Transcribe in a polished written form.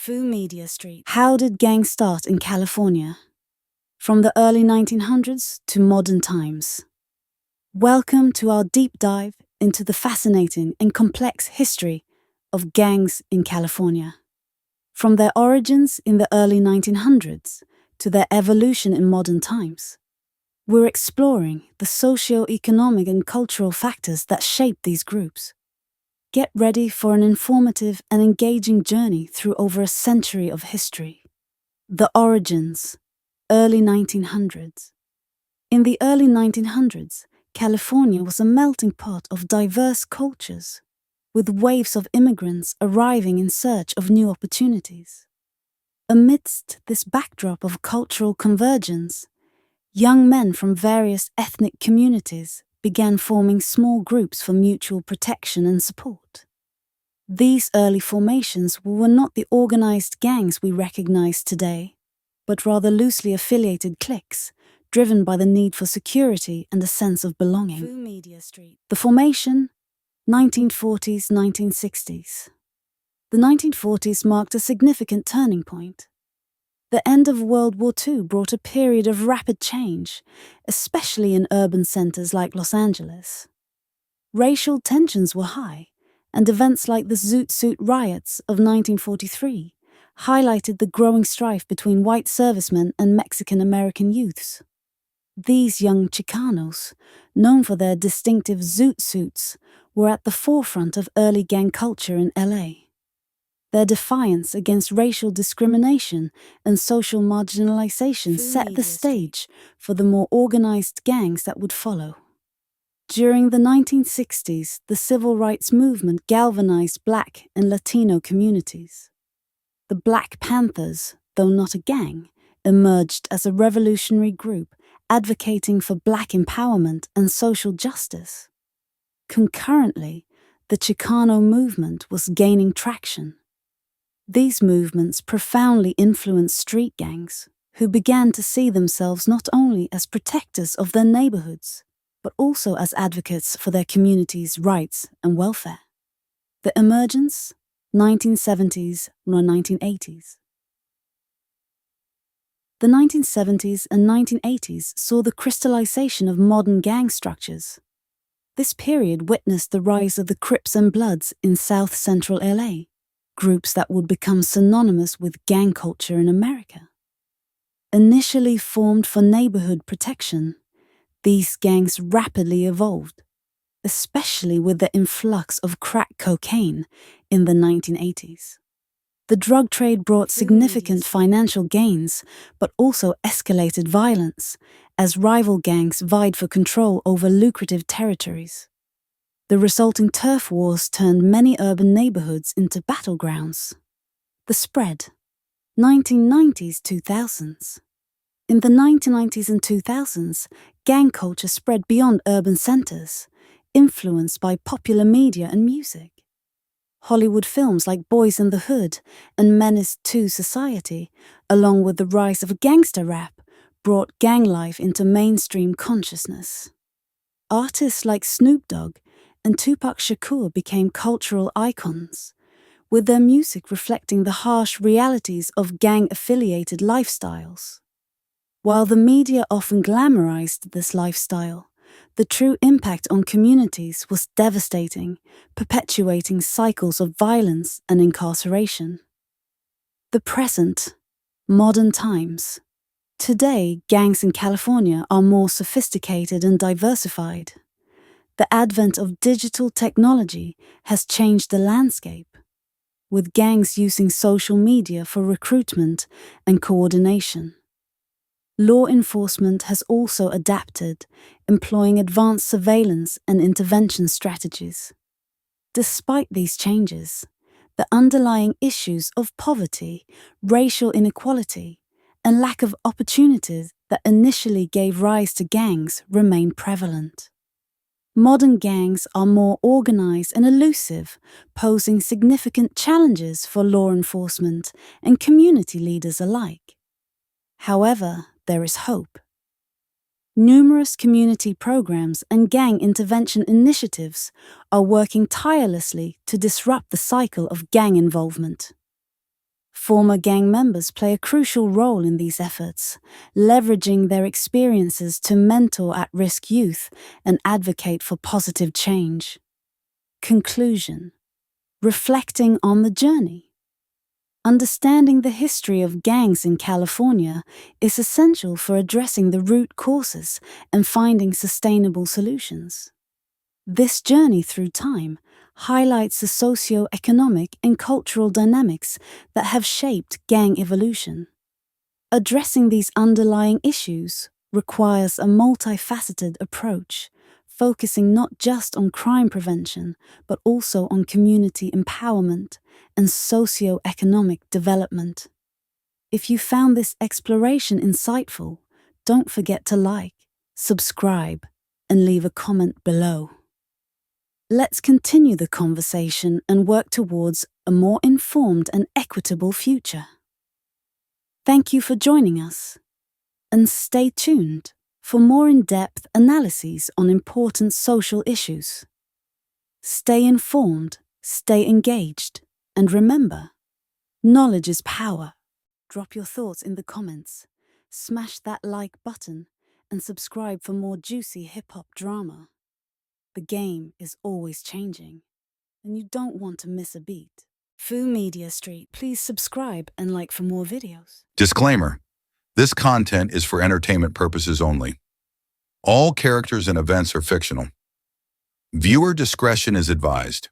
Fu Media Street. How did gangs start in California? From the early 1900s to modern times. Welcome to our deep dive into the fascinating and complex history of gangs in California. From their origins in the early 1900s to their evolution in modern times, we're exploring the socio-economic and cultural factors that shape these groups. Get ready for an informative and engaging journey through over a century of history. The origins, early 1900s. In the early 1900s, California was a melting pot of diverse cultures, with waves of immigrants arriving in search of new opportunities. Amidst this backdrop of cultural convergence, young men from various ethnic communities began forming small groups for mutual protection and support. These early formations were not the organized gangs we recognize today, but rather loosely affiliated cliques, driven by the need for security and a sense of belonging. Fu Media Street. The formation, 1940s, 1960s. The 1940s marked a significant turning point. The end of World War II brought a period of rapid change, especially in urban centers like Los Angeles. Racial tensions were high, and events like the Zoot Suit riots of 1943 highlighted the growing strife between white servicemen and Mexican-American youths. These young Chicanos, known for their distinctive zoot suits, were at the forefront of early gang culture in LA. Their defiance against racial discrimination and social marginalization set the stage for the more organized gangs that would follow. During the 1960s, the civil rights movement galvanized Black and Latino communities. The Black Panthers, though not a gang, emerged as a revolutionary group advocating for Black empowerment and social justice. Concurrently, the Chicano movement was gaining traction. These movements profoundly influenced street gangs, who began to see themselves not only as protectors of their neighborhoods, but also as advocates for their community's rights and welfare. The emergence, 1970s or 1980s. The 1970s and 1980s saw the crystallization of modern gang structures. This period witnessed the rise of the Crips and Bloods in South Central LA, groups that would become synonymous with gang culture in America. Initially formed for neighborhood protection, these gangs rapidly evolved, especially with the influx of crack cocaine in the 1980s. The drug trade brought significant financial gains, but also escalated violence, as rival gangs vied for control over lucrative territories. The resulting turf wars turned many urban neighborhoods into battlegrounds. The spread, 1990s-2000s. In the 1990s and 2000s, gang culture spread beyond urban centers, influenced by popular media and music. Hollywood films like Boys in the Hood and Menace to Society, along with the rise of gangster rap, brought gang life into mainstream consciousness. Artists like Snoop Dogg and Tupac Shakur became cultural icons, with their music reflecting the harsh realities of gang-affiliated lifestyles. While the media often glamorized this lifestyle, the true impact on communities was devastating, perpetuating cycles of violence and incarceration. The present, modern times. Today, gangs in California are more sophisticated and diversified. The advent of digital technology has changed the landscape, with gangs using social media for recruitment and coordination. Law enforcement has also adapted, employing advanced surveillance and intervention strategies. Despite these changes, the underlying issues of poverty, racial inequality, and lack of opportunities that initially gave rise to gangs remain prevalent. Modern gangs are more organized and elusive, posing significant challenges for law enforcement and community leaders alike. However, there is hope. Numerous community programs and gang intervention initiatives are working tirelessly to disrupt the cycle of gang involvement. Former gang members play a crucial role in these efforts, leveraging their experiences to mentor at-risk youth and advocate for positive change. Conclusion: reflecting on the journey. Understanding the history of gangs in California is essential for addressing the root causes and finding sustainable solutions. This journey through time highlights the socio-economic and cultural dynamics that have shaped gang evolution. Addressing these underlying issues requires a multifaceted approach, focusing not just on crime prevention, but also on community empowerment and socio-economic development. If you found this exploration insightful, don't forget to like, subscribe, and leave a comment below. Let's continue the conversation and work towards a more informed and equitable future. Thank you for joining us, and stay tuned for more in-depth analyses on important social issues. Stay informed, stay engaged, and remember, knowledge is power. Drop your thoughts in the comments, smash that like button, and subscribe for more juicy hip-hop drama. The game is always changing, and you don't want to miss a beat. Fu Media Street, please subscribe and like for more videos. Disclaimer: this content is for entertainment purposes only. All characters and events are fictional. Viewer discretion is advised.